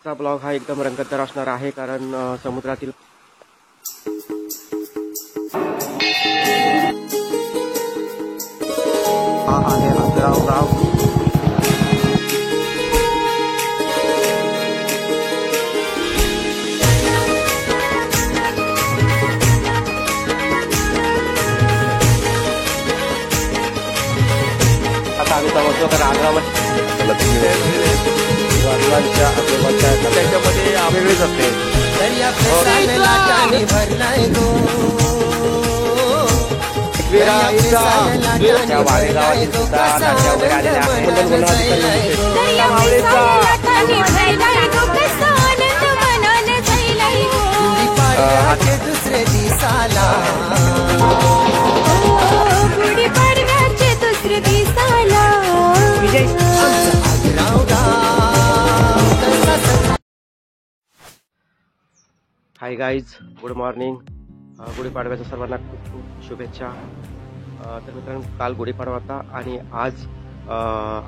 आजचा ब्लॉग हा एकदम रंगतदार असणार आहे, कारण समुद्रातील हा आहे अग्राव गाव. आता आम्ही समजतो का आग्रामध्ये त्याच्यामध्ये वेगळीच असते. त्या वाडेगावातील सुद्धा नाट्या वगैरे आलेल्या दुसरे दिसाला गुढी पाडव्याचे दुसरे दिसाला. Hi guys, good morning. गुढीपाडव्याच्या सर्वांना खूप खूप शुभेच्छा. तर मित्रांनो, काल गुढीपाडवा होता आणि आज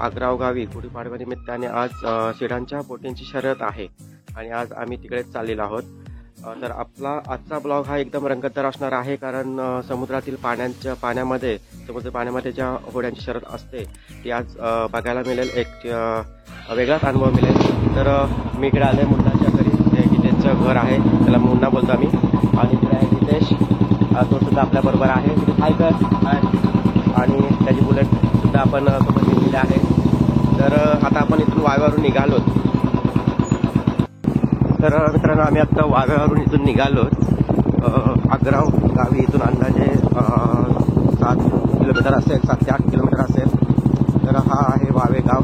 आग्राव गावी गुढीपाडव्यानिमित्ताने आज शिडांच्या बोटींची शर्यत आहे आणि आज आम्ही तिकडेच चाललेलो आहोत. तर आपला आजचा ब्लॉग हा एकदम रंगतदार असणार आहे, कारण समुद्रातील पाण्यामध्ये ज्या होड्यांची शर्यत असते ती आज बघायला मिळेल. एक वेगळाच अनुभव मिळेल. तर मी इकडे आले मुन्नाच्या घरी. गीतेशचं घर आहे, त्याला मुन्ना बोलतो आम्ही. आणि इकडे आहे गीतेश, तो सुद्धा आपल्याबरोबर आहे. हाय कर. आणि त्याची बुलेट सुद्धा आपण सोबत घेतलेली आहे. तर आता आपण इथून वाव्यावरून निघालो. तर मित्रांनो, आम्ही आता वाव्यावरून इथून निघालो. आग्राव गावी इथून अंदाजे 7 किलोमीटर असेल, 7 ते 8 किलोमीटर असेल. तर हा आहे वावे गाव.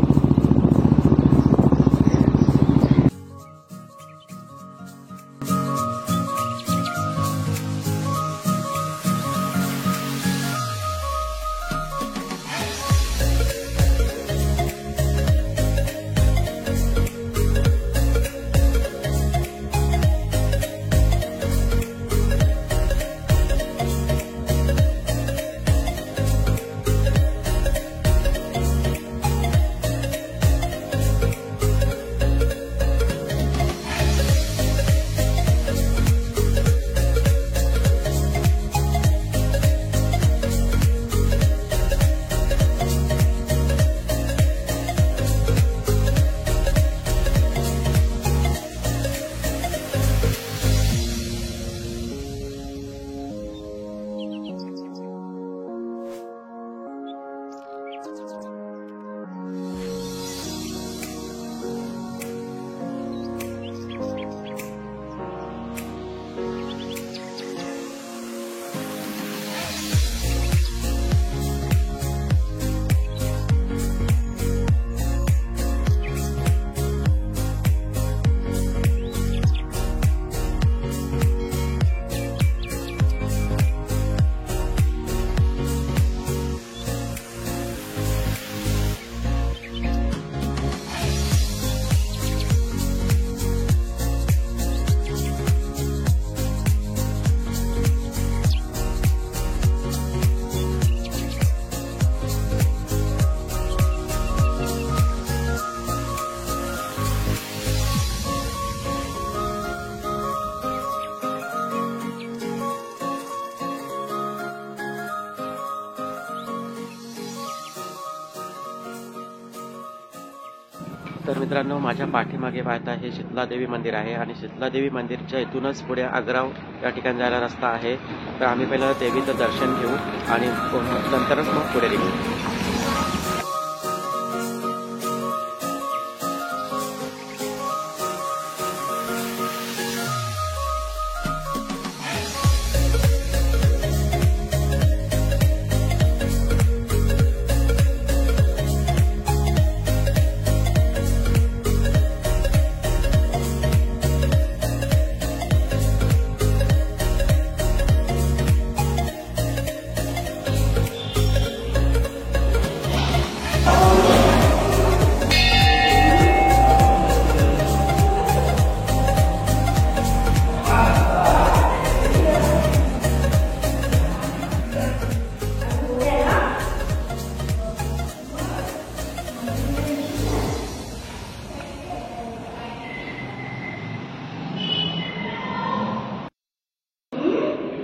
तर मित्रांनो, माझ्या पाठीमागे पाहता हे शीतलादेवी मंदिर आहे आणि शीतलादेवी मंदिरच्या इथूनच पुढे आग्राव या ठिकाणी जायला रस्ता आहे. तर आम्ही पहिलं देवीचं दर्शन घेऊ आणि नंतरच मग पुढे निघू.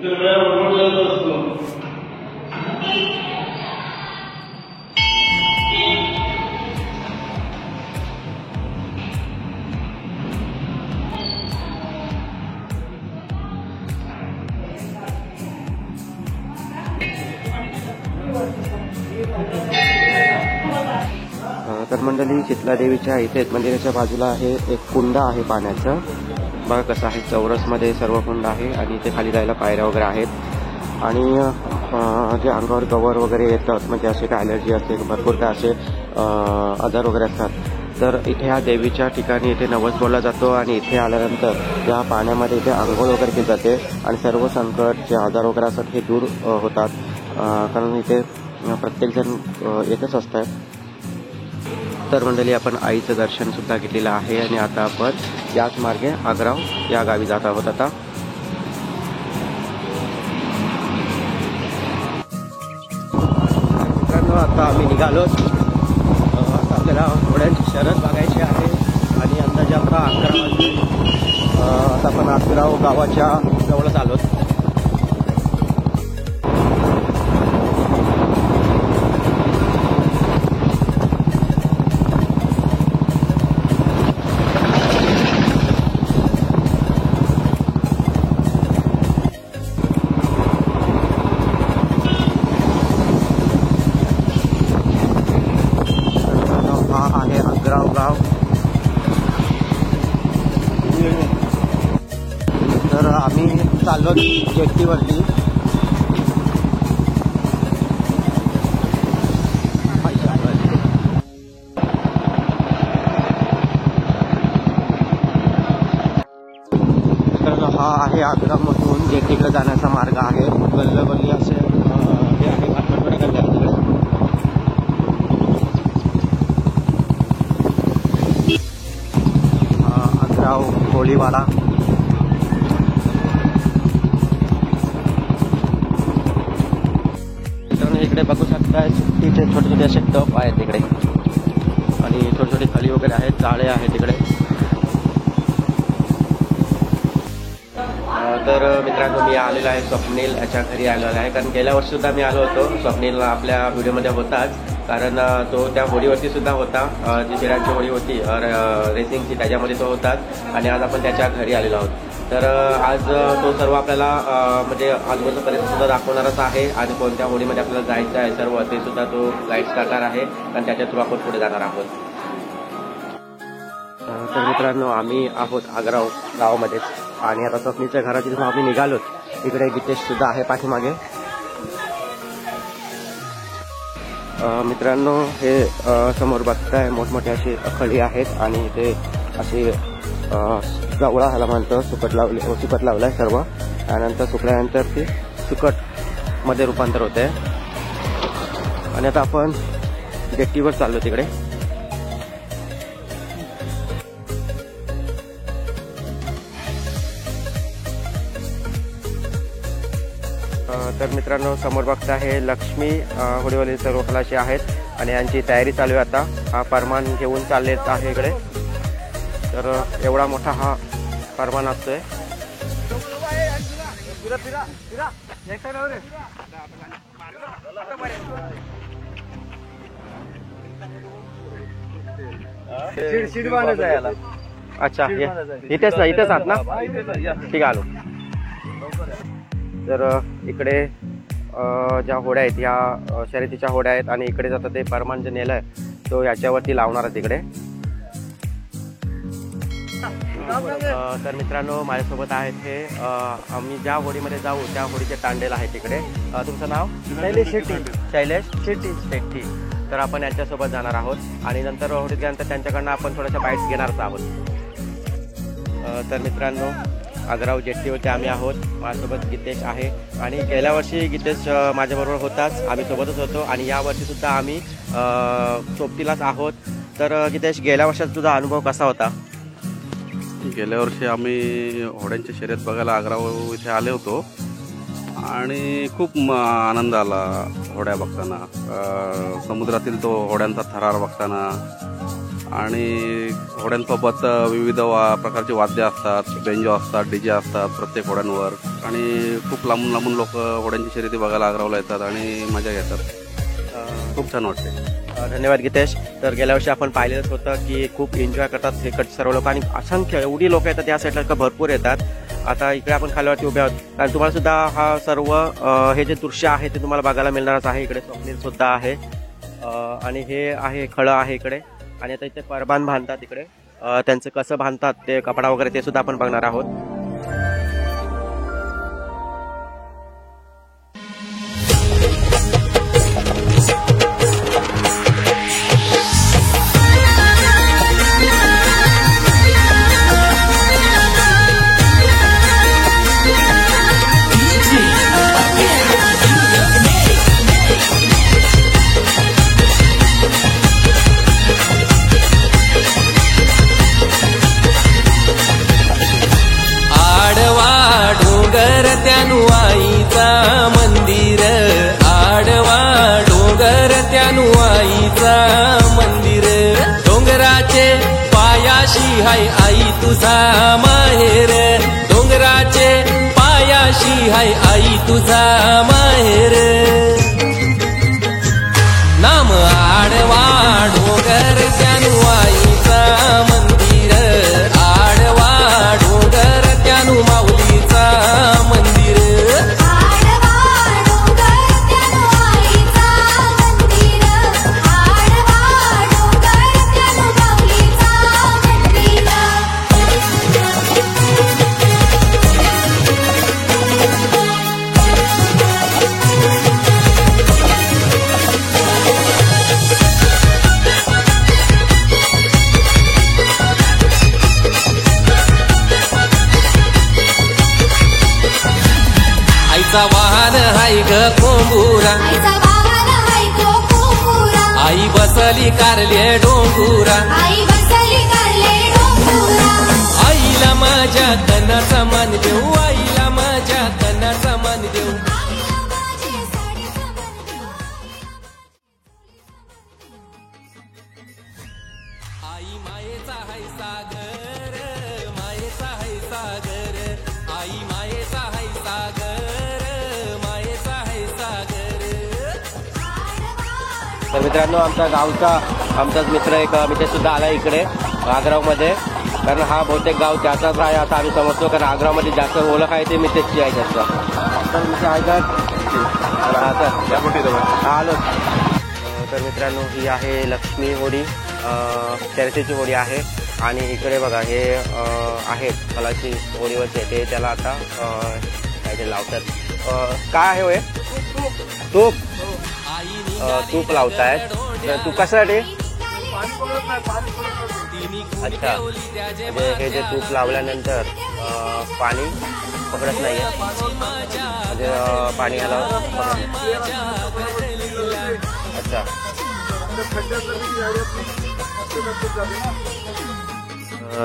तर मंडळी शीतला देवीच्या इथे मंदिराच्या बाजूला आहे एक कुंड आहे पाण्याचं. बघा कसं आहे, चौरसमध्ये सर्व कुंड आहे आणि इथे खाली जायला पायऱ्या वगैरे आहेत. आणि जे अंगावर कवर वगैरे येतात म्हणजे असे काय ॲलर्जी असते भरपूर काय असे आजार वगैरे असतात, तर इथे ह्या देवीच्या ठिकाणी इथे नवस बोलला जातो आणि इथे आल्यानंतर या पाण्यामध्ये इथे आंघोळ वगैरे केली जाते आणि सर्व संकट जे आजार वगैरे असतात हे दूर होतात. कारण इथे प्रत्येकजण येतच असतात. तर मंडळी आपण आईचं दर्शन सुद्धा घेतलेलं आहे आणि आता आपण याच मार्गे आग्राव या गावी जात आहोत. आता मित्रांनो आता आम्ही निघालो. आता आपल्याला घोड्यांची शर्यत बघायची आहे आणि अंदाजे आता 11 वाजले. आता आपण आग्राव गावाच्या जवळच आलो. आहे आग्राव गाव. तर आम्ही चाललो जेट्टीवरती. तर हा आहे आग्रामधून जेट्टीकडे जाण्याचा मार्ग आहे. गल्लगल्ली असे हे आहे पाटणकडे गल्ल्या. कोळीवाडा. तर इकडे बघू शकताय सुट्टीचे छोटे छोटे असे टप आहेत तिकडे आणि छोटे छोटे खाली वगैरे आहेत, जाळे आहेत तिकडे. तर मित्रांनो मी आलेलो आहे स्वप्नील याच्या घरी आलेला आहे, कारण गेल्या वर्षी सुद्धा मी आलो होतो. स्वप्नील आपल्या व्हिडिओमध्ये होताच, कारण तो त्या होडीवरती सुद्धा होता, जी शिरांची होडी होती रेसिंगची, त्याच्यामध्ये तो होताच. आणि आज आपण त्याच्या घरी आलेलो आहोत. तर आज तो सर्व आपल्याला म्हणजे आजूबाजूचा परिसर सुद्धा दाखवणारच आहे आणि कोणत्या होडीमध्ये आपल्याला जायचं आहे सर्व ते सुद्धा तो गाईड्स करणार आहे आणि त्याच्या थ्रू आपण पुढे जाणार आहोत. तर मित्रांनो आम्ही आहोत आग्राव गावामध्येच आणि आता स्वप्नीच्या घराची आम्ही निघालोत. इकडे गीतेश सुद्धा आहे पाठीमागे. मित्रांनो हे समोर बघताय मोठमोठे अशी खळी आहेत आणि इथे अशी गवळा ह्याला म्हणतो सुकट लावलाय सर्व. त्यानंतर सुकल्यानंतर ती सुकटमध्ये रूपांतर होते आणि आता आपण जेट्टीवर चाललो तिकडे. तर मित्रांनो समोर बघता हे लक्ष्मी होडीवाले सर्व खलाशी आहेत आणि यांची तयारी चालू आहे. आता हा फरमान घेऊन चाललेत आहे इकडे. तर एवढा मोठा हा फरमान असतोय. अच्छा इथेच ना, इथेच आहात ना, ठीक आलो. तर इकडे ज्या होड्या आहेत ह्या शर्यतीच्या होड्या आहेत आणि इकडे जातं ते फरमान जे नेलंय तो याच्यावरती लावणार आहे तिकडे. तर मित्रांनो माझ्यासोबत आहेत हे आम्ही ज्या होडीमध्ये जाऊ त्या होडीचे तांडेल आहे तिकडे. तुमचं नाव? शैलेश शेट्टी. शैलेश शेट्टी. तर आपण यांच्यासोबत जाणार आहोत आणि नंतर होडीत गेल्यानंतर त्यांच्याकडनं आपण थोड्याशा बाईट्स घेणारच आहोत. तर मित्रांनो आग्राव जेट्टीवरती आम्ही आहोत. माझ्यासोबत गीतेश आहे आणि गेल्या वर्षी गीतेश माझ्याबरोबर होताच, आम्ही सोबतच होतो आणि या वर्षी सुद्धा आम्ही सोबतीलाच आहोत. तर गीतेश गेल्या वर्षाचा तुझा अनुभव कसा होता? गेल्या वर्षी आम्ही होड्यांची शर्यत बघायला आग्राव इथे आले होतो आणि खूप आनंद आला होड्या बघताना, समुद्रातील तो होड्यांचा थरार बघताना. आणि होड्यांसोबत विविध प्रकारचे वाद्य असतात, बेंजो असतात, डीजे असतात प्रत्येक होड्यांवर. आणि खूप लांबून लांबून लोक होड्यांची शर्यती बघायला आग्रावला येतात आणि मजा घेतात. खूप छान वाटते. धन्यवाद गीतेश. तर गेल्या वर्षी आपण पाहिलेलंच होतं की खूप एन्जॉय करतात इकडचे सर्व लोक आणि असंख्य एवढी लोक येतात या साईडला भरपूर येतात. आता इकडे आपण खाल्यावरती उभे आहोत आणि तुम्हाला सुद्धा हा सर्व हे जे दृश्य आहे ते तुम्हाला बघायला मिळणारच आहे. इकडे स्वप्नील सुद्धा आहे आणि हे आहे खळं आहे इकडे आणि आता इथे परबान बांधतात इकडे. त्यांचं कसं बांधतात ते कपडा वगैरे ते सुद्धा आपण बघणार आहोत. आईचा मंदिर आडवा डोंगर आईचा मंदिर डोंगराचे पायाशी हाय आई तुझा माहेर डोंगराचे पायाशी हाय आई तुझा माहेर नाम आडवा डोंगर आईचा मंदिर आडवा डोंगर माऊलीचा मंदिर वाहन हाय ग कोंबुरा आई बसली कारले डोंगुरा आईला माझ्या कन्नाचा मान देऊ आईला माझ्या कन्नाचा मान देऊ आई मायेचा हाय सागर मायेचा हाय सागर आई मायेचा हाय सागर तर मित्रांनो आमचाच मित्र एक मित्र सुद्धा आला इकडे आग्रावमध्ये. कारण हा बहुतेक गाव त्याचाच आहे असं आम्ही समजतो. कारण आग्रामध्ये जास्त ओळख आहे ते मित्रची आहे जास्त. तर मित्र आहे का आलो. तर मित्रांनो ही आहे लक्ष्मी होडी शर्यतीची होडी आहे आणि इकडे बघा हे आहेत फलाची होडीवरचे ते त्याला आता काय ते लावतात. काय आहे होय तूप तूप लावतायत. तू कशासाठी. अच्छा म्हणजे हे जे तूप लावल्यानंतर पाणी पकडत नाहीये म्हणजे पाणी ह्याला अच्छा.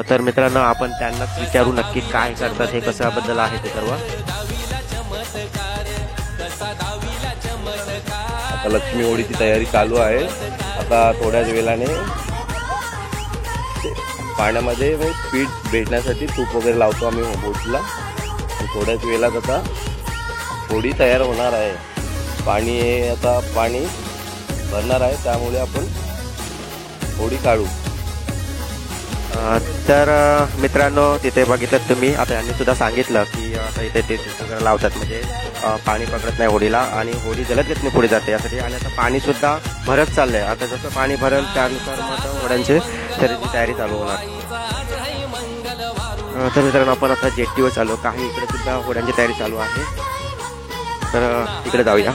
तर मित्रांनो आपण त्यांनाच विचारू नक्की काय करतात हे कशाबद्दल आहे ते सर्व. आता लक्ष्मी होडीची तयारी चालू आहे. आता थोड्याच वेळाने पाण्यामध्ये स्पीड भेटण्यासाठी तूप वगैरे लावतो आम्ही बोटला. थोड्याच वेळात आता होडी तयार होणार आहे. आता पाणी भरणार आहे त्यामुळे आपण होडी काढू. तर मित्रांनो तिथे बघितलं तुम्ही आता यांनी सुद्धा सांगितलं की आता इथे ते वगैरे लावतात म्हणजे पाणी पकडत नाही होडीला आणि होडी जलद गतीने पुढे जाते यासाठी. आणि आता पाणी सुद्धा भरत चाललंय. आता जसं पाणी भरेल त्यानुसार मग होड्यांची शर्यतीची तयारी चालू होणार. तर मित्रांनो आपण आता जेट्टीवर चालू काही इकडे सुद्धा होड्यांची तयारी चालू आहे. तर इकडे जाऊया.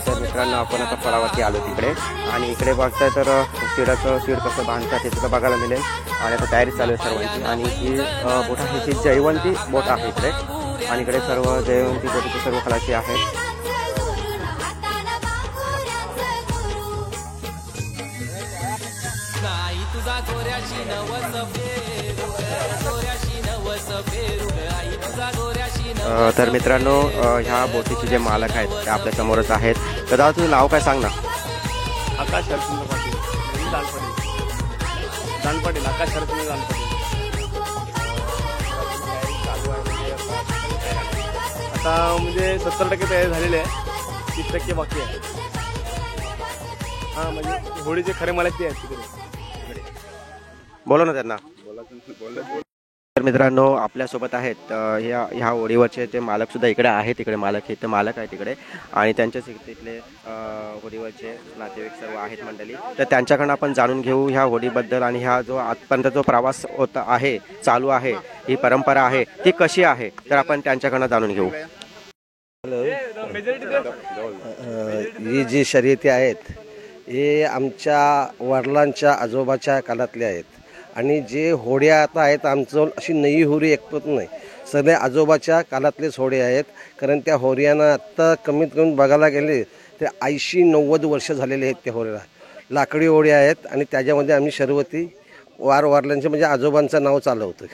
तर मित्रांनो आपण आता फळावरती आलो तिकडे आणि इकडे बघताय तर सीड कसं बांधतात हे सुद्धा बघायला मिळेल. आणि आता तयारी चालू आहे सर्वांची. आणि ही बोट आहे ती जयवंती बोट आहे इकडे आणि इकडे सर्व जयवंती बोटीचे सर्व खलाशी आहेत. तर मित्रांनो ह्या बोटीचे जे मालक आहेत ते आपल्या समोरच आहेत. तर दादा तुझं नाव काय सांग ना. आकाश हरचंद्र पाटील दानपाटील आकाश हरचंद्र दानपाटील. आता म्हणजे 70% तयारी झालेली आहे, 30% बाकी आहे. हा म्हणजे होळीचे खरे मालक ते आहेत तिकडे. बोला ना त्यांना. तर मित्रांनो आपल्यासोबत आहेत ह्या होडीवरचे ते मालक सुद्धा इकडे आहेत. तिकडे मालक हे तर मालक आहे तिकडे आणि त्यांच्याच तिथले होडीवरचे नातेवाईक सर्व आहेत मंडळी. तर त्यांच्याकडनं आपण जाणून घेऊ ह्या होडीबद्दल आणि ह्या जो आजपर्यंत जो प्रवास होता आहे चालू आहे ही परंपरा आहे ती कशी आहे तर आपण त्यांच्याकडनं जाणून घेऊ. ही जी शर्यती आहेत हे आमच्या वडिलांच्या आजोबाच्या काळातले आहेत आणि जे होड्या आता आहेत आमचं अशी नई होडी ऐकत नाही, सगळे आजोबाच्या काळातलेच होडे आहेत. कारण त्या होड्यांना आत्ता कमीत कमी बघायला गेले ते 80-90 वर्ष झालेले आहेत. त्या होड्याला लाकडी होड्या आहेत आणि त्याच्यामध्ये आम्ही शर्यती वारल्यांचे म्हणजे आजोबांचं नाव चालवतो.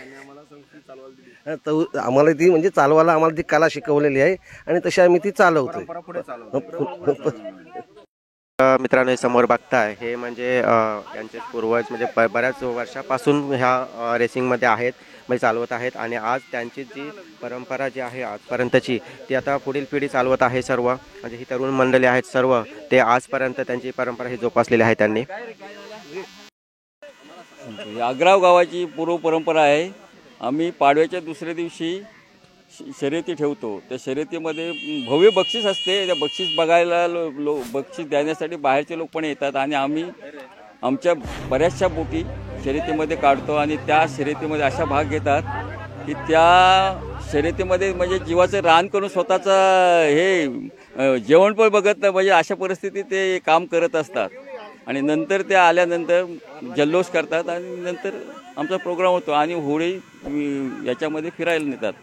तर आम्हाला ती म्हणजे चालवायला आम्हाला ती कला शिकवलेली आहे आणि तशी आम्ही ती चालवतो. मित्रांनो हे समोर बघताय हे म्हणजे यांचे पूर्वज म्हणजे बऱ्याच वर्षापासून ह्या रेसिंगमध्ये आहेत म्हणजे चालवत आहेत आणि आज त्यांची जी परंपरा जी आहे आजपर्यंतची ती आता पुढील पिढी चालवत आहे. सर्व म्हणजे ही तरुण मंडळी आहेत सर्व ते आजपर्यंत त्यांची परंपरा ही जोपासलेली आहे त्यांनी. आग्राव गावाची पूर्व परंपरा आहे. आम्ही पाडव्याच्या दुसऱ्या दिवशी शर्यती ठेवतो. त्या शर्यतीमध्ये भव्य बक्षीस असते. त्या बक्षीस बघायला बक्षीस देण्यासाठी बाहेरचे लोक पण येतात आणि आम्ही आमच्या बऱ्याचशा बोटी शर्यतीमध्ये काढतो आणि त्या शर्यतीमध्ये अशा भाग घेतात की त्या शर्यतीमध्ये म्हणजे जीवाचं रान करून स्वतःचा हे जेवण पण बघत नाही म्हणजे अशा परिस्थितीत ते काम करत असतात आणि नंतर ते आल्यानंतर जल्लोष करतात आणि नंतर आमचा प्रोग्राम होतो आणि होळी याच्यामध्ये फिरायला नेतात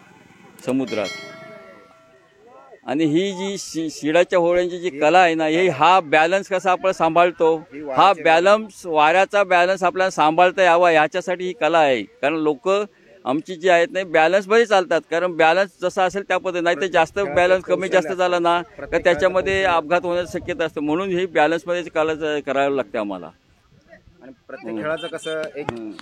समुद्रात. आणि ही जी शिडाच्या होळ्यांची जी कला आहे ना ही हा बॅलन्स कसा आपण सांभाळतो, हा बॅलन्स वाऱ्याचा बॅलन्स आपल्याला सांभाळता यावा ह्याच्यासाठी ही कला आहे. कारण लोक आमची जी आहेत नाही बॅलन्समध्ये चालतात कारण बॅलन्स जसा असेल त्या पद्धतीने नाही तर जास्त बॅलन्स कमी जास्त झाला ना तर त्याच्यामध्ये अपघात होण्याची शक्यता असते. म्हणून ही बॅलन्समध्ये कला करायला लागते आम्हाला. आणि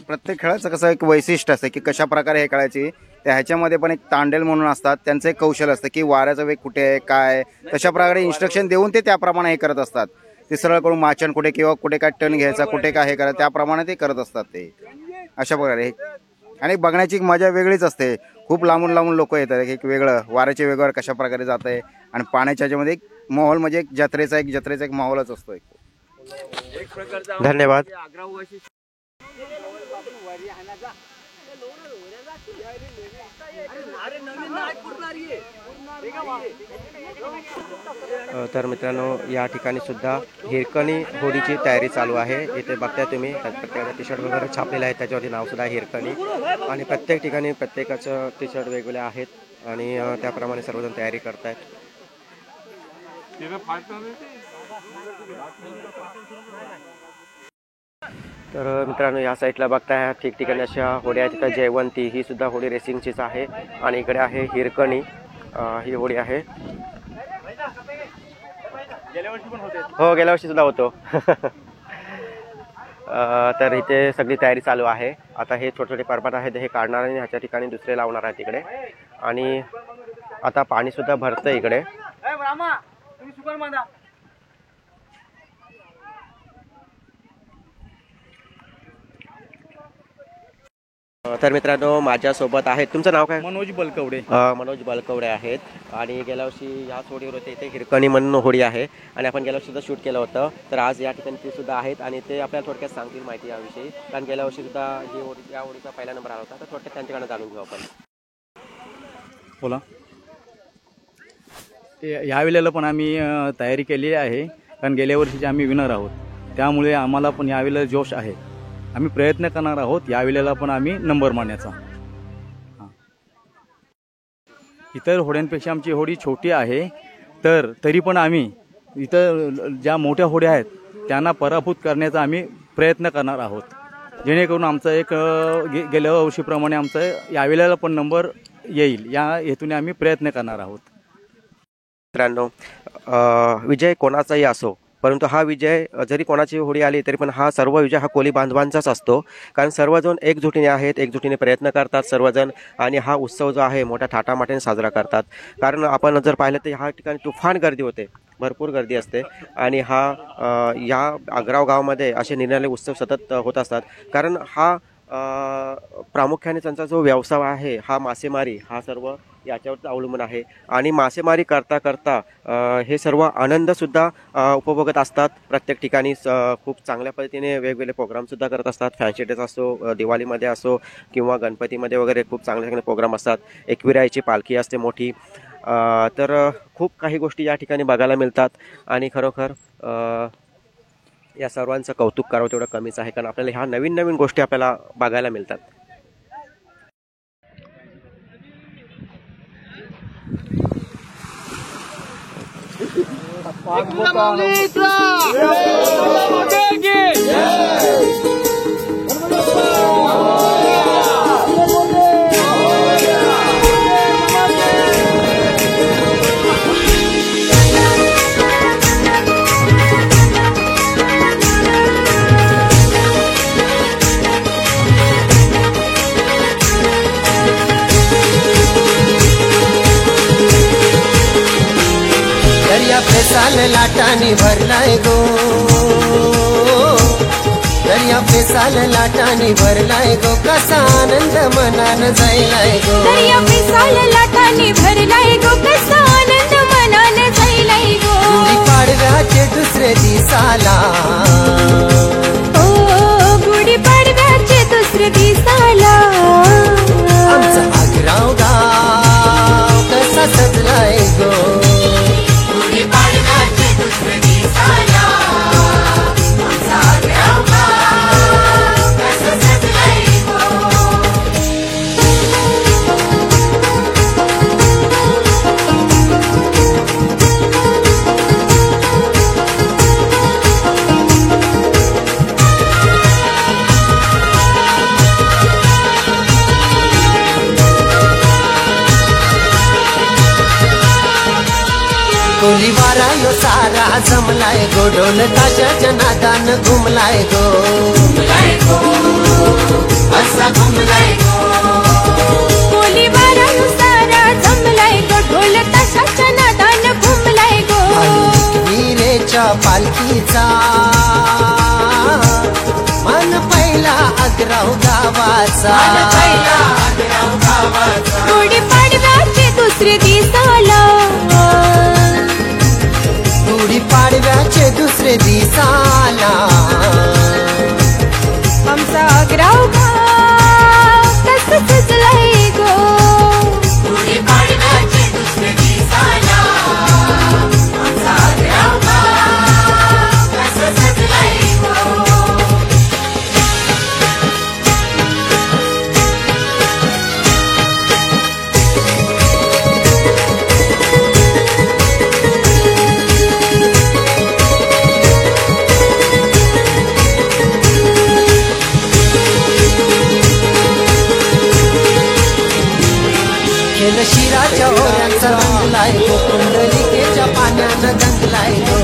प्रत्येक खेळाचं कसं एक वैशिष्ट्य असतं की कशा प्रकारे हे खेळायची. त्या ह्याच्यामध्ये पण एक तांडेल म्हणून असतात त्यांचं एक कौशल असतं की वाऱ्याचा वेग कुठे आहे काय तशा प्रकारे इन्स्ट्रक्शन देऊन ते त्याप्रमाणे हे करत असतात. ते सरळ करून माचण कुठे किंवा कुठे काय टर्न घ्यायचा कुठे काय हे करायचं त्याप्रमाणे ते करत असतात ते अशा प्रकारे. आणि बघण्याची एक मजा वेगळीच असते. खूप लांबून लांबून लोक येतात. एक वेगळं वाऱ्याच्या वेगावर कशा प्रकारे जात आहे आणि पाण्याच्या ह्याच्यामध्ये एक माहोल म्हणजे एक जत्रेचा एक माहोलच असतो. धन्यवाद. तर मित्रांनो या ठिकाणी सुद्धा हिरकणी होडीची तयारी चालू आहे. इथे बघताय तुम्ही प्रत्येकाचा टी शर्ट वगैरे छापलेला आहे त्याच्यावरती नाव सुद्धा हिरकणी आणि प्रत्येक ठिकाणी प्रत्येकाचं टी शर्ट वेगवेगळे आहेत आणि त्याप्रमाणे सर्वजण तयारी करतायत. तर मित्रांनो या साईडला बघताय ठिकठिकाणी अशा होड्या आहेत. तिथं जयवंती ही सुद्धा होडी रेसिंगचीच आहे आणि इकडे आहे हिरकणी ही होडी आहे. हो गेल्या वर्षी सुद्धा होतो. तर इथे सगळी तयारी चालू आहे. आता हे छोटे छोटे पर्वत आहेत हे काढणार आणि ह्याच्या ठिकाणी दुसरे लावणार आहेत तिकडे आणि आता पाणी सुद्धा भरतं इकडे. तर मित्रांनो माझ्यासोबत आहेत. तुमचं नाव काय? मनोज बलकवडे. मनोज बलकवडे आहेत आणि गेल्या वर्षी ह्याच होडीवर होते. इथे हिरकणी म्हणून होडी आहे आणि आपण गेल्या वर्षी सुद्धा शूट केलं होतं. तर आज या ठिकाणी ते सुद्धा आहेत आणि ते आपल्याला थोडक्यात सांगतील माहिती याविषयी. कारण गेल्या वर्षी सुद्धा ही होडी या होडीचा पहिला नंबर आला होता. तर थोडक्यात त्यांच्याकडे जाणून घेऊ आपण. बोला. यावेळेला पण आम्ही तयारी केली आहे कारण गेल्या वर्षीचे आम्ही विनर आहोत त्यामुळे आम्हाला पण यावेळेला जोश आहे. आम्ही प्रयत्न करणार आहोत यावेळेला पण आम्ही नंबर मारण्याचा. इतर होड्यांपेक्षा आमची होडी छोटी आहे तरी पण आम्ही इतर ज्या मोठ्या होड्या आहेत त्यांना पराभूत करण्याचा आम्ही प्रयत्न करणार आहोत जेणेकरून आमचं एक गेल्या वर्षीप्रमाणे आमचं यावेळेला पण नंबर येईल या हेतूने आम्ही प्रयत्न करणार आहोत. मित्रांनो विजय कोणाचाही असो परंतु हा विजय जरी कोणाची होळी आली तरी पण हा सर्व विजय हा कोळी बांधवांचाच असतो, कारण सर्वजण एकजुटीने आहेत, एकजुटीने प्रयत्न करतात सर्वजण, आणि हा उत्सव जो आहे मोठ्या थाटामाटाने साजरा करतात. कारण आपण जर पाहिलं तर ह्या ठिकाणी तुफान गर्दी होते, भरपूर गर्दी असते, आणि हा या आग्राव गावामध्ये असे निराळे उत्सव सतत होत असतात. कारण हा प्रामुख्याने त्यांचा जो व्यवसाय आहे हा मासेमारी हा सर्व याच्यावर अवलंबून आहे, आणि मासेमारी करता करता हे सर्व आनंदसुद्धा उपभोगत असतात. प्रत्येक ठिकाणी खूप चांगल्या पद्धतीने वेगवेगळे प्रोग्रामसुद्धा करत असतात. फॅन्सी डेज असो, दिवाळीमध्ये असो किंवा गणपतीमध्ये वगैरे खूप चांगले चांगले प्रोग्राम असतात. एकविराईची पालखी असते मोठी, तर खूप काही गोष्टी या ठिकाणी बघायला मिळतात, आणि खरोखर या सर्वांचं कौतुक करावं तेवढं कमीच आहे, कारण आपल्याला ह्या नवीन नवीन गोष्टी आपल्याला बघायला मिळतात. दर्या पे साल लाटानी भरलाय गो, दर्या पे साल लाटानी भरलाय गो, कसा आनंद मनान जायलाय गो. दर्या पे साल लाटानी भरलाय गो, कसा आनंद मनान जायलाय गो. गुढी पाडव्याचे दुसरे दिसाला, ओ गुढी पाडव्याचे दुसरे दिसाला, आमचा आग्राव गाव कसा सजलाय गो. गुढी पाडव्याचे दुसरे दिसाला, आमचा आग्राव गाव कसा सजलाय गो. कोली वारा यो सारा जमलाय गो, ढोल ताशाच्या नादान घुमलाय गो, असा घुमलाय गो. कोली वारा यो सारा जमलाय गो, ढोल ताशाच्या नादान घुमलाय गो. वीरेच्या पालखीचा मन पहिला आग्राव गावाचा, गुढी पाडव्याचे दुसरे दिसाला, गुढी पाडव्याचे दुसरे दिसाला, आमचा आग्राव गाव कसं सजलाय गो. गुढी पाडव्याचे दुसरे दिसाला, आमचा आग्राव गाव कसं सजलाय गो. खेळ शिराच्या होऱ्यांचा रंगलाय गो, कुंडलिकेच्या पाण्यानं गंगलाय गो.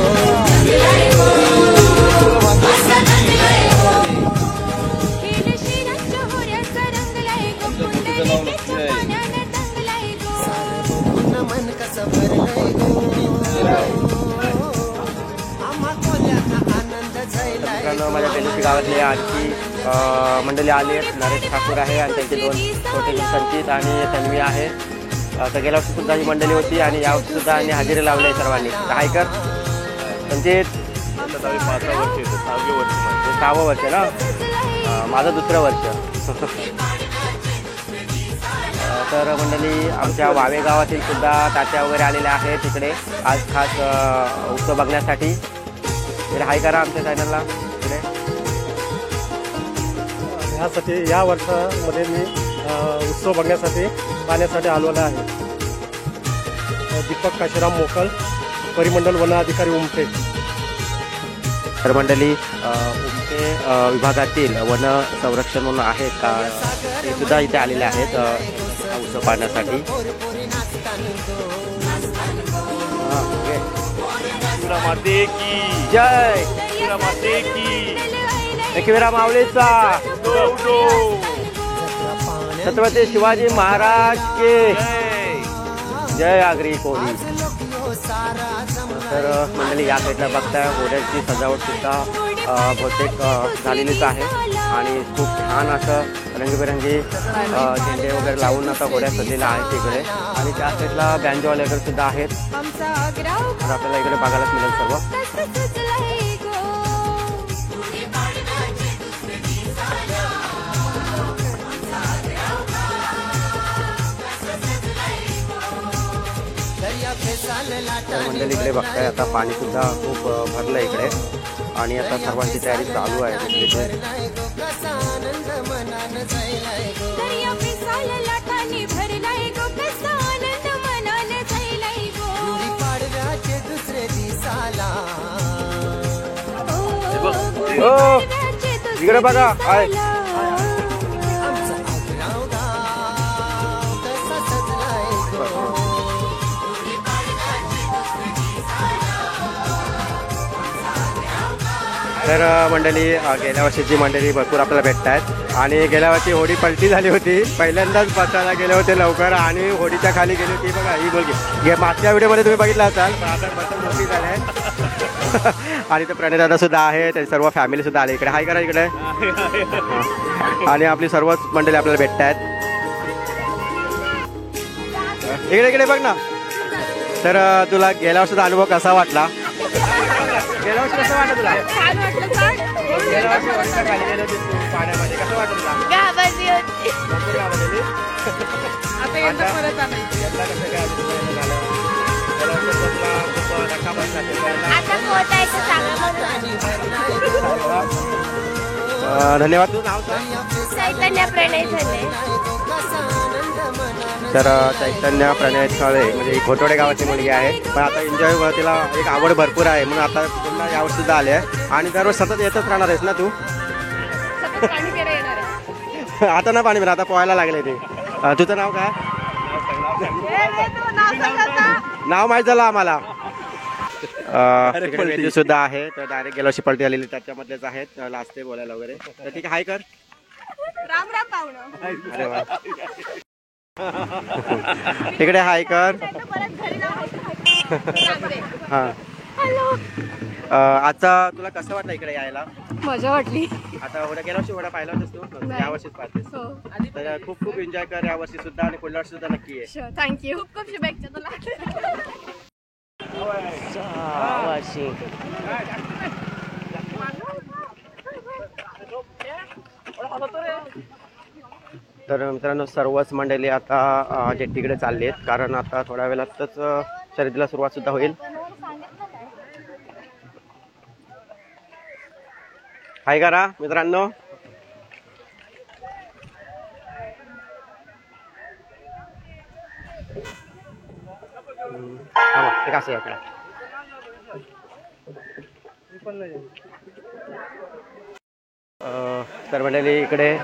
खेळ शिराच्या होऱ्याचा रंगलाय गो, कुंडलिकेच्या पाण्यानं रंगलाय गो. मन कसं भरलंय गो, आम्हा कोल्याचा आनंद झालाय. मित्रांनो, माझ्या बेलुशी गावातले आणखी मंडळी आली आहेत. नरेश ठाकूर आहे आणि त्यांचे दोन छोटे संचित आणि तन्वी आहे. तर गेल्या वर्षी सुद्धा ही मंडळी होती आणि यावर्षी सुद्धा आणि हजेरी लावली आहे सर्वांनी. काय कर संचित? 6वं वर्ष ना, माझं 2रं वर्ष. तर मंडळी आमच्या वावे गावातील सुद्धा तात्या वगैरे आलेल्या आहेत तिकडे आज खास उत्सव बघण्यासाठी. तर हाय करा आमच्या चॅनलला तिकडे. ह्यासाठी या वर्षामध्ये मी उत्सव बघण्यासाठी पाहण्यासाठी आलेला आहे. दीपक काशीराम मोकल, परिमंडल वन अधिकारी उमटे. तर मंडळी उमटे विभागातील वन संरक्षण म्हणून आहेत का ते सुद्धा इथे आलेले आहेत उत्सव पाहण्यासाठी. एकविरा माते की जय एकविरा माते की एकविरा माऊलीचा छत्रपती शिवाजी महाराज के जय आगरी कोळी. तर मंडळी या साईडला बघताय घोड्याची सजावट सुद्धा बहुतेक झालेलीच आहे आणि खूप छान असं रंगीबेरंगी झेंडे वगैरे लावून आता घोड्या सजलेल्या आहेत तिकडे आणि त्या साईडला बँजोवाले वगैरे सुद्धा आहेत. तर आपल्याला इकडे बघायलाच मिळेल सर्व. मंडळी इकडे बघताय आता पाणी सुद्धा खूप भरलं इकडे आणि आता सर्वांची तयारी चालू आहे. इकडे बघा आहे तर मंडळी गेल्या वर्षीची मंडळी भरपूर आपल्याला भेटत आहेत आणि गेल्या वर्षी होडी पलटी झाली होती. पहिल्यांदाच बसायला गेले होते लवकर आणि होडीच्या खाली गेली होती बघा ही मुलगी. मागच्या व्हिडिओमध्ये तुम्ही बघितला असाल पण आता बसून मोठी झाली आहे. आणि ते प्रणयदादा सुद्धा आहे ते सर्व फॅमिली सुद्धा आले इकडे. हाय करा इकडे. आणि आपली सर्वच मंडळी आपल्याला भेटत आहेत. इकडे इकडे बघ ना. तर तुला गेल्या वर्षीचा अनुभव कसा वाटला? गेल्या वर्षी कसं वाटलं तुला? छान वाटलं सर. गेल्या वर्षी होडीच्या खाली गेले होते तू पाण्यामध्ये, कसं वाटलं तुला? घाबरली होती. भरपूर घाबरलेली? आता यंदा परत आणायची. यंदा कसं काय झालं? गेल्या वर्षी तुला खूप धक्का बसला असेल. आता पोटायचं चांगलं. धन्यवाद. तुझं नाव सांग. चैतन्य प्रणय झाले. तर चैतन्य प्रणय छळे म्हणजे घोटवडे गावाची मुलगी आहे पण आता एन्जॉय तिला एक आवड भरपूर आहे म्हणून आता पुन्हा यावर्षी सुद्धा आले आहे आणि दररोज सतत येतच राहणार आहेस ना तू? आता ना पाणी आता पोहायला लागले ते. तुझं नाव काय? नाव माहीत झालं आम्हाला. वेदी सुद्धा आहे तर डायरेक्ट गेल्या वर्षी पलटी आलेली त्याच्यामधलेच आहेत लाजते बोलायला वगैरे. तर ठीक आहे. हाय कर. राम राम पाहुणं. अरे वा. इकडे हाय कर. हा. आता तुला कसं वाटलं इकडे यायला? मजा वाटली. आता होड्या गेल्या वर्षी होड्या पाहिला होतास तू? यावर्षीच पाहतेस. तर खूप खूप एन्जॉय कर यावर्षी सुद्धा आणि पुढल्या वर्षी सुद्धा नक्की आहे. थँक्यू. खूप खूप शुभेच्छा तुला. तर मित्रांनो सर्वच मंडळी आता जेट्टीकडे चालली आहेत कारण आता थोड्या वेळातच शर्यतीला सुरुवात सुद्धा होईल. हाय करा मित्रांनो. एक असं आपला तर मंडळी इकडे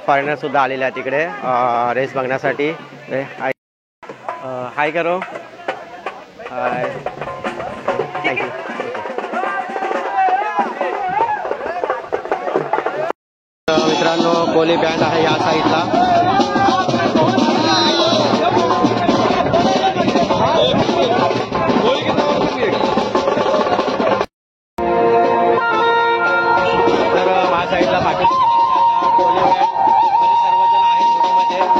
फॉरेनर सुद्धा आलेले आहेत इकडे रेस बघण्यासाठी. हाय करो. हाय. थँक्यू. मित्रांनो कोली बँड आहे या साईडला. तर माझ्या साईडला बाकी सर्वजण आहेत होडीमध्ये आणि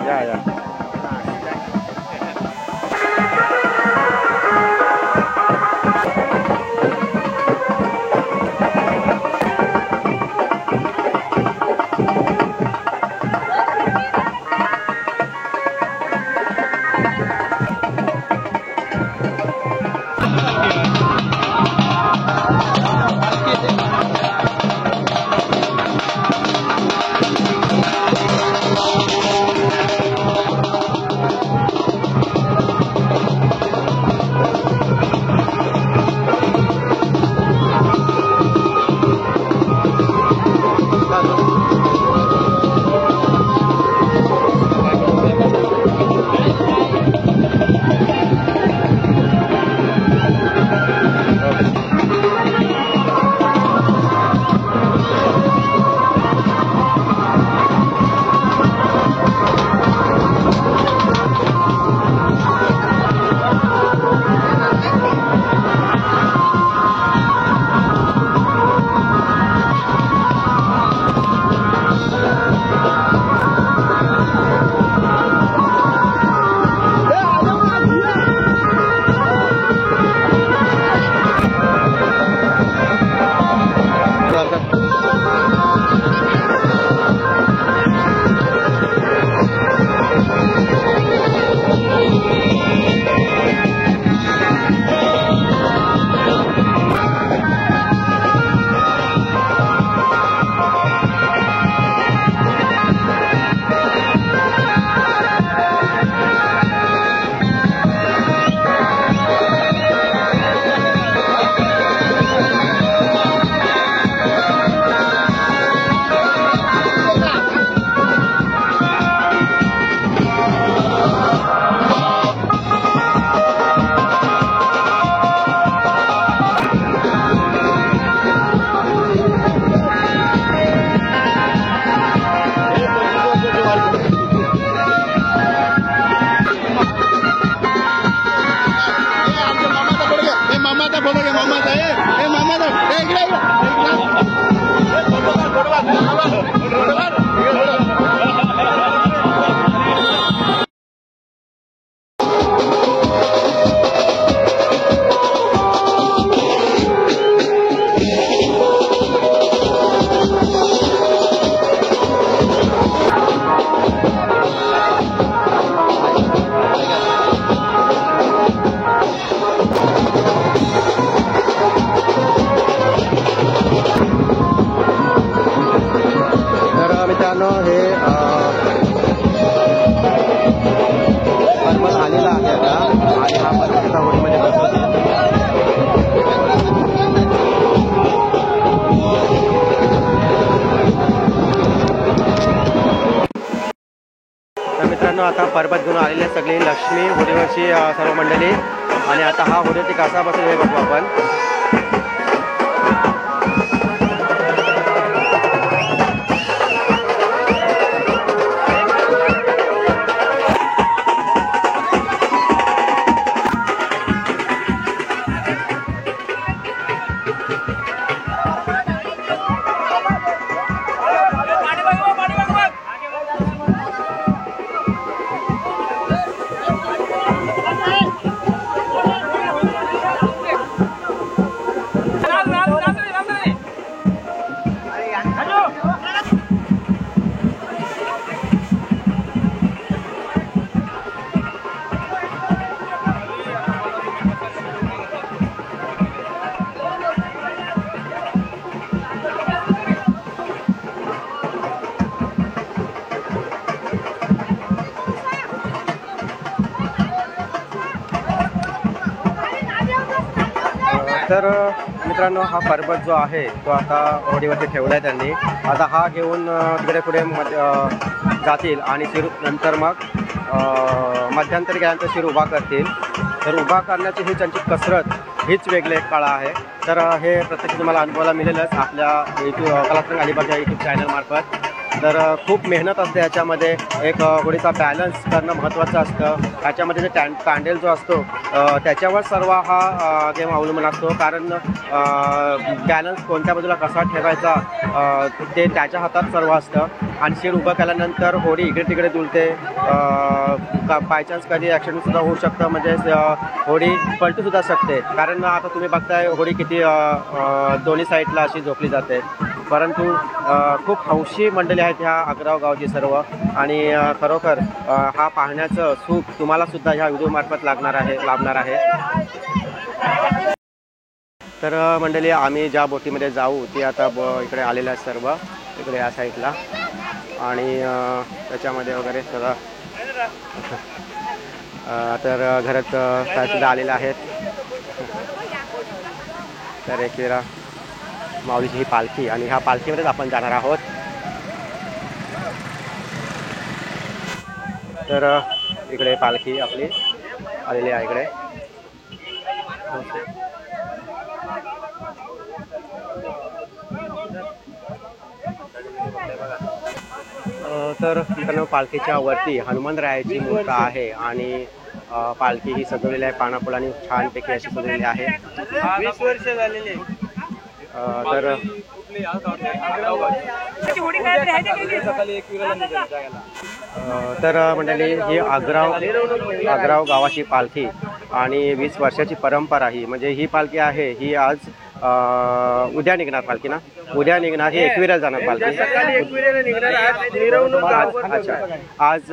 या या आता परबत घेऊन आलेले सगळे लक्ष्मी होडीवरची सर्व मंडळी आणि आता हा होडीवरती कसा बसेल हे बघू आपण. तर मित्रांनो हा परबत जो आहे तो आता होडीवरती ठेवला आहे त्यांनी. आता हा घेऊन तिकडे पुढे जातील आणि शिर नंतर मग मध्यंतरी गेल्यानंतर शिर उभा करतील. तर उभा करण्याची ही त्यांची कसरत हीच वेगळी एक कला आहे. तर हे प्रत्यक्ष तुम्हाला अनुभवायला मिळेलच आपल्या यूट्यूब कलारंग अलिबागच्या यूट्यूब चॅनलमार्फत. तर खूप मेहनत असते याच्यामध्ये. एक होडीचा बॅलन्स करणं महत्त्वाचं असतं. याच्यामध्ये जे तांडेल जो असतो त्याच्यावर सर्व हा गेम अवलंबून असतो, कारण बॅलन्स कोणत्या बाजूला कसा ठेवायचा ते त्याच्या हातात सर्व असतं. आणि शेड उभं केल्यानंतर होडी इकडे तिकडे डुलते. बाय चान्स कधी ॲक्सिडेंटसुद्धा होऊ शकतं, म्हणजे होडी पलटूसुद्धा शकते. कारण आता तुम्ही बघताय होडी किती दोन्ही साईडला अशी झोपली जाते. परंतु खूप हौशी मंडळी आहेत ह्या आग्राव गावची सर्व. आणि खरोखर हा पाहण्याचं सुख तुम्हालासुद्धा ह्या व्हिडिओमार्फत लाभणार आहे. तर मंडळी, आम्ही ज्या बोटीमध्ये जाऊ ती आता इकडे आलेल्या आहेत सर्व, इकडे या साईडला. आणि त्याच्यामध्ये वगैरे सगळं तर घरात सुद्धा आलेले आहेत. तर एकविरा माऊलीची ही पालखी, आणि ह्या पालखीमध्येच आपण जाणार आहोत. तर इकडे पालखी आपली आलेली आहे इकडे. तर मित्रांनो, पालखीच्या वरती हनुमंतरायाची मूर्ती आहे आणि पालखी ही सजवलेली आहे पानाफुलांनी छानपैकी अशी सजवलेली आहे. 20 वर्ष झालेली. तर तर मंडळी, ही आग्राव गावाची पालखी आणि 20 वर्षाची परंपरा ही, म्हणजे ही पालखी आहे ही आज उद्या निघणार पालखी ना, उद्या निघणार, ही एकविराला जाणार पालखी. अच्छा, आज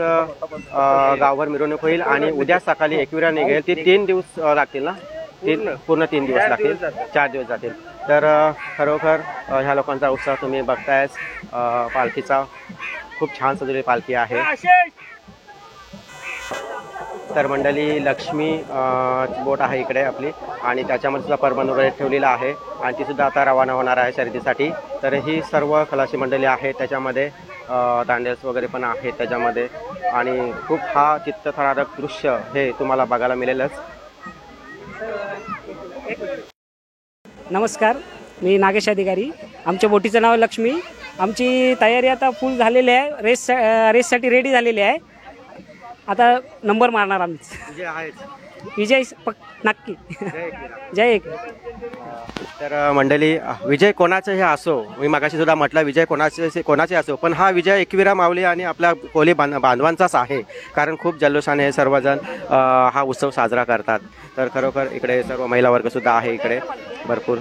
गावभर मिरवणूक होईल आणि उद्या सकाळी एकविरा निघेल. ती 3 दिवस लागतील ना, पूर्ण 3 दिवस लागतील, 4 दिवस जातील. तर खरोखर ह्या लोकांचा उत्साह तुम्ही बघतायच. पालखीचा खूप छान सजवलेली पालखी आहे. तर मंडळी, लक्ष्मी बोट आहे इकडे आपली, आणि त्याच्यामध्ये सुद्धा परबंध वगैरे ठेवलेला आहे आणि ती सुद्धा आता रवाना होणार आहे शर्यतीसाठी. तर ही सर्व खलाशी मंडळी आहे, त्याच्यामध्ये दांडेल्स वगैरे पण आहेत त्याच्यामध्ये. आणि खूप हा चित्तथरारक दृश्य हे तुम्हाला बघायला मिळेलच. नमस्कार, मी नागेश अधिकारी. आमच्या बोटीचं नाव लक्ष्मी. आमची तयारी आता फुल झालेली आहे. रेससाठी रेडी झालेली आहे. आता नंबर मारणार आम्ही. विजय नक्की. जय एक. तर मंडळी, विजय कोणाचंही असो, मी मागाशी सुद्धा म्हटलं विजय कोणाचे असो, पण हा विजय एकविरा माऊली आणि आपल्या कोली बांधवांचाच आहे. कारण खूप जल्लोषाने सर्वजण हा उत्सव साजरा करतात. तर खरोखर इकडे सर्व महिला वर्ग सुद्धा आहे इकडे भरपूर.